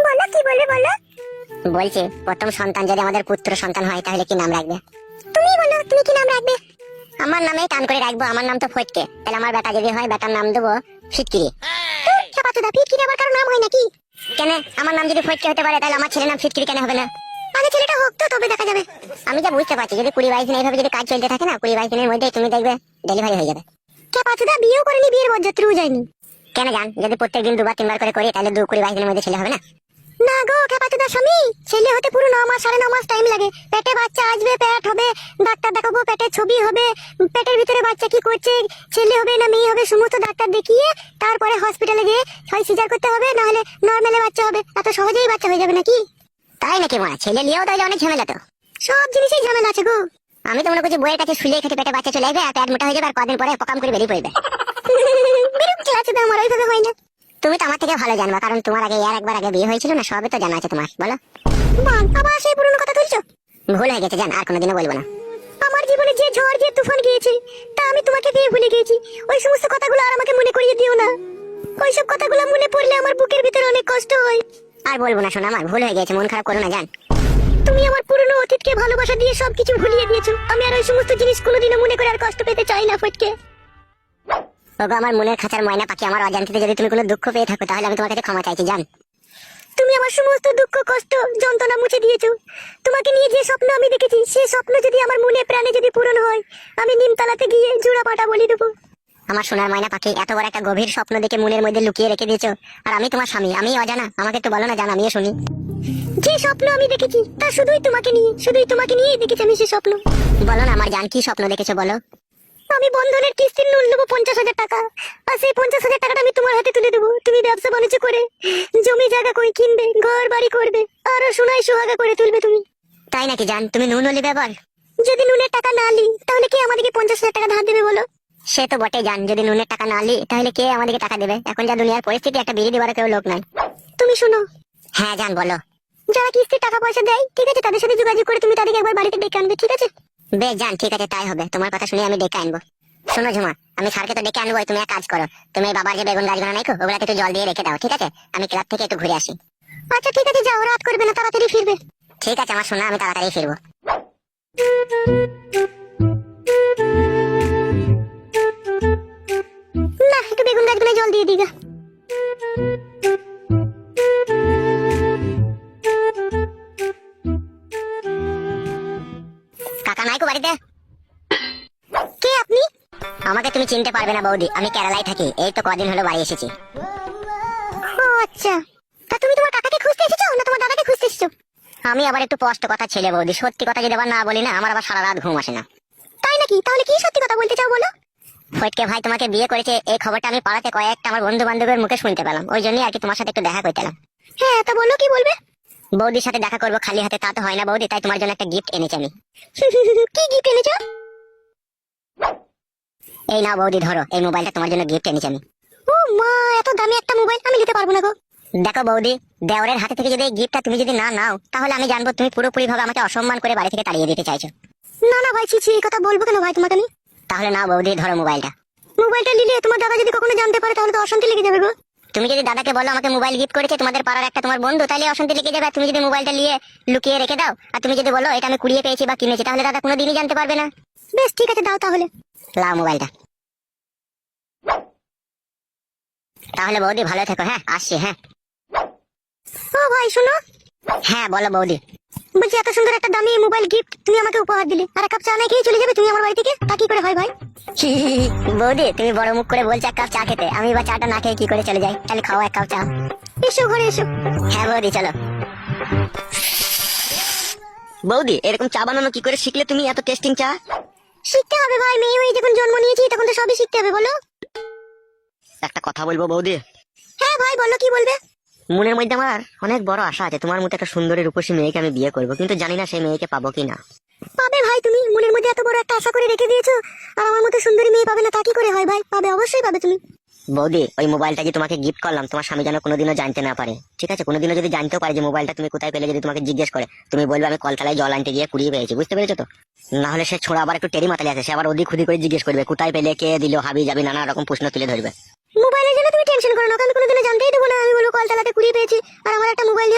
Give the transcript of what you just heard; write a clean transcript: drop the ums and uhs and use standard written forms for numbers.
বলো কি বলবে বলো। বলছি প্রথম সন্তান যদি আমাদের পুত্র সন্তান হয় তাহলে কি নাম রাখবে? তুমি বলো তুমি কি নাম রাখবে? আমার নামেই টান করে রাখবো, আমার নাম তো ফটকে। তাহলে আমার বেটা যদি হয় বেটার নাম দেবো ফিটকিরি। চাপাতুদা ফিটকিরি আবার কারো নাম হয় নাকি? কেন আমার নাম যদি ফটকে হতে পারে তাহলে আমার ছেলের নাম ফিটকিরি কেন হবে না? আগে ছেলেটা হোক তো তবে দেখা যাবে। আমি যা বুঝতে পারছি যদি 20-22 দিন এইভাবে যদি কাজ চলতে থাকে না 20-22 দিনের মধ্যেই তুমি দেখবে ডেলিভারি হয়ে যাবে। চাপাতুদা বিয়েও করেনি, বিয়ের বরযাত্রীও যায়নি। কেন জান যদি প্রত্যেকদিন 2-3 বার করে করি তাহলে 20-22 দিনের মধ্যে ছেলে হবে না? না গো খেপাতুদা স্বামী, ছেলে হতে পুরো 9 মাস 9.5 মাস টাইম লাগে। পেটে বাচ্চা আসবে, পেট হবে, ডাক্তার দেখাবো, পেটের ছবি হবে, পেটের ভিতরে বাচ্চা কি করছে, ছেলে হবে না মেয়ে হবে সমস্ত ডাক্তার দেখিয়ে তারপরে হসপিটালে গিয়ে হয় সিজার করতে হবে না হলে নরমালে বাচ্চা হবে। এত সহজেই বাচ্চা হয়ে যাবে নাকি? তাই নাকি মা? ছেলে নিয়েও তাহলে অনেক ঝামেলা তো। সব জিনিসই ঝামেলা আছে গো। আমি তো মনে করছি বইয়ের কাছে শুলে খেতে পেটে বাচ্চা চলে আসবে আর পেট মোটা হয়ে যাবে আর কদিন পরে পকাম করে বেরিয়ে পড়বে। বিরক্তি লাগছে তো আমার, ওইভাবে হয় না। তুমি তো আমার থেকে ভালো জানবা কারণ তোমার আগে আর একবার আগে বিয়ে হয়েছিল না, সবই তো জানা আছে তোমার। বলো আবার সেই পুরনো কথা তুলছো? ভুল হয়ে গেছে জান, আর কোনোদিনও বলবো না। আমার জীবনে যে ঝড় যে তুফান গিয়েছে তা আমি তোমাকে পেয়ে ভুলে গেছি। ওই সমস্ত কথাগুলো আর আমাকে মনে করিয়ে দিও না। ওইসব কথাগুলো মনে পড়লে আমার বুকের ভিতরে অনেক কষ্ট হয়। আর বলবো না শোনা, আমার ভুল হয়ে গেছে, মন খারাপ করো না জান। তুমি আমার পুরনো অতীতকে ভালোবাসা দিয়ে সবকিছু ভুলিয়ে দিয়েছো। আমি আর ওই সমস্ত জিনিস কোনোদিনও মনে করে আর কষ্ট পেতে চাই না ফটকে। ওগো আমার মনের খাঁচার ময়না পাখি, আমার অজান্তে যদি তুমি কোনো দুঃখ পেয়ে থাকো তাহলে আমি তোমার কাছে ক্ষমা চাইছি জান। তুমি আমার সমস্ত দুঃখ কষ্ট যন্ত্রণা মুছে দিয়েছো। তোমাকে নিয়ে যে স্বপ্ন আমি দেখেছি সেই স্বপ্ন যদি আমার মনে প্রাণে যদি পূরণ হয় আমি নিমতলাতে গিয়ে জোড়া পাটা বলি দেবো। আমার সোনার ময়না পাখি, এত বড় একটা গভীর স্বপ্ন দেখে মনের মধ্যে লুকিয়ে রেখে দিয়েছো আর আমি তোমার স্বামী, আমি অজানা? আমাকে একটু বলো না জান, আমিও শুনি। যে স্বপ্ন আমি দেখেছি তা শুধুই তোমাকে নিয়েই দেখেছি আমি সেই স্বপ্ন। বলো না আমার জান, কি স্বপ্ন দেখেছো বলো? আমি বন্ধনের কিস্তির লোন নেবো 50,000 টাকা, আর সেই 50,000 টাকাটা আমি তোমার হাতে তুলে দেবো। তুমি ব্যবসা বাণিজ্য করে জমি জায়গা কই কিনবে, ঘর বাড়ি করবে, আরো সোনাই সোহাগা করে তুলবে তুমি। তাই নাকি জান? তুমি নুন হলি ব্যাপার। যদি নুনের টাকা না লি তাহলে কে আমাদেরকে 50,000 টাকা ধার দেবে বলো? সে তো বটে জান, যদি নুনের টাকা না লি তাহলে কে আমাদেরকে টাকা দেবে? এখন যা দুনিয়ার পরিস্থিতি, একটা বিড়ি দেওয়ার কেউ লোক নাই। তুমি শুনো। হ্যাঁ জান বলো। যারা কিস্তির টাকা পয়সা দেয় ঠিক আছে, তাদের সাথে যোগাযোগ করে তুমি তাদেরকে একবার বাড়িতে ডেকে আনবে, ঠিক আছে? বেশ জান, ঠিক আছে তাই হবে। তোমার কথা শুনে আমি ডেকে আনবো। শোনো ঝুমা, আমি স্যারকে তো ডেকে আনবো, তুমি এক কাজ করো, তুমি বাবার যে বেগুন গাছগুলো নাই ওগুলাতে একটু জল দিয়ে রেখে দাও, ঠিক আছে? আমি ক্লাব থেকে একটু ঘুরে আসি। আচ্ছা ঠিক আছে যাও, রাত করবে না, তাড়াতাড়ি ফিরবে। ঠিক আছে আমার সোনা, আমি তাড়াতাড়ি ফিরবো। না একটু বেগুন গাছগুলো জল দিয়ে দিগা। কাকা নাই কো বাড়িতে? কে আপনি? আমাকে তুমি চিনতে পারবে না বৌদি, আমি কেরালায় থাকি, এই তো কদিন হলো বাড়ি এসেছি। ও আচ্ছা, তা তুমি তোমার কাকাকে খুঁজতে এসেছো না তোমার দাদাকে খুঁজতে এসেছো? আমি আবার একটু স্পষ্ট কথা ছেলে বৌদি, সত্যি কথা যদি আবার না বলি না আমার আবার সারা রাত ঘুম আসে না। তাই নাকি? তাহলে কি সত্যি কথা বলতে চাও বলো? ফটকে ভাই তোমাকে বিয়ে করেছে এই খবরটা আমি পাড়াতে কয়েকটা আমার বন্ধু বান্ধবের মুখে শুনতে পেলাম, ওই জন্যই আর কি তোমার সাথে একটু দেখা করতে এলাম। হ্যাঁ তা বলো কি বলবে? বৌদির সাথে দেখা করবো খালি হাতে তা তো হয় না বৌদি, তাই তোমার জন্য একটা গিফট এনেছি আমি। কি গিফট এনেছো? এই নাও বৌদি ধরো, এই মোবাইলটা তোমার জন্য গিফট এনেছি আমি। ও মা, এত দামি একটা মোবাইল আমি নিতে পারবো না গো। দেখো বৌদি, দেওরের হাতে থেকে যদি এই গিফটটা তুমি যদি না নাও তাহলে আমি জানবো তুমি পুরোপুরি ভাবে আমাকে অসম্মান করে বাড়ি থেকে তাড়িয়ে দিতে চাইছো। না না ভাই, ছি এই কথা বলবো কেন ভাই তোমাকে আমি? তাহলে নাও বৌদি ধরো মোবাইলটা। মোবাইলটা নিলে তোমার দাদা যদি কখনো জানতে পারে তাহলে তো অশান্তি লেগে যাবে গো। তুমি যদি দাদাকে বলো আমাকে মোবাইল গিফট করেছে তোমাদের পাড়ার একটা তোমার বন্ধু, তাহলে অশান্তি লেগে যাবে। তুমি যদি মোবাইলটা নিয়ে লুকিয়ে রেখে দাও আর তুমি যদি বলো এটা আমি কুড়িয়ে পেয়েছি বা কিনেছি তাহলে দাদা কোনোদিনই জানতে পারবে না। বেশ ঠিক আছে দাও তাহলে। লাও মোবাইলটা। তাহলে বৌদি ভালো থেকো, হ্যাঁ আসছি। হ্যাঁ ও ভাই শোনো। হ্যাঁ বলো বৌদি। বলছি এত সুন্দর একটা দামি মোবাইল গিফট তুমি আমাকে উপহার দিলে, আর এক কাপ চা না খেয়ে চলে যাবে তুমি আমার বাড়ি থেকে, তা কি করে হয় ভাই? বৌদি তুমি বড় মুখ করে বলছো এক কাপ চা খেতে, আমি বা চাটা না খেয়ে কি করে চলে যাই? তাহলে খাও এক কাপ চা। এসো ঘরে এসো। হ্যাঁ বৌদি চলো। বৌদি এরকম চা বানানো কি করে শিখলে তুমি, এত টেস্টিং চা? শিখতে হবে ভাই, মেয়ে হয়ে যখন জন্ম নিয়েছি তখন তো সবই শিখতে হবে। বলো। একটা কথা বলবো বৌদি? হ্যাঁ ভাই বলো, কি বলবে? মনের মধ্যে আমার অনেক বড় আশা আছে, তোমার মতো একটা সুন্দরী রূপসী মেয়েকে আমি বিয়ে করবো, কিন্তু জানি না সেই মেয়েকে পাবো কিনা। পাবে ভাই, তুমি মনের মধ্যে এত বড় একটা আশা করে রেখে দিয়েছো আর আমার মতো সুন্দরী মেয়ে পাবে না তা কি করে হয় ভাই? পাবে, অবশ্যই পাবে তুমি। বৌদি ওই মোবাইলটা যে তোমাকে গিফট করলাম তোমার স্বামী যেন কোনোদিনও জানতে না পারে, ঠিক আছে? কোনোদিনও যদি জানতেও পারে যে মোবাইলটা তুমি কোথায় পেলে, যদি তোমাকে জিজ্ঞেস করে তুমি বলবে আমি কলতলায় জল আনতে গিয়ে কুড়িয়ে পেয়েছি, বুঝতে পেরেছো তো? না হলে সে ছোড়া আবার একটু টেরি মাতালে আছে, সে আবার ওদিক খুদি করে জিজ্ঞেস করবে কোথায় পেলে, কে দিল, হাবি যাবি নানা রকম প্রশ্ন তুলে ধরবে। মোবাইলের জন্য তুমি টেনশন করো না, ওকে আমি কোনোদিনও জানতেই দেবো না আমি বলবো কলতলাতে কুড়িয়ে পেয়েছি আর আমার একটা মোবাইল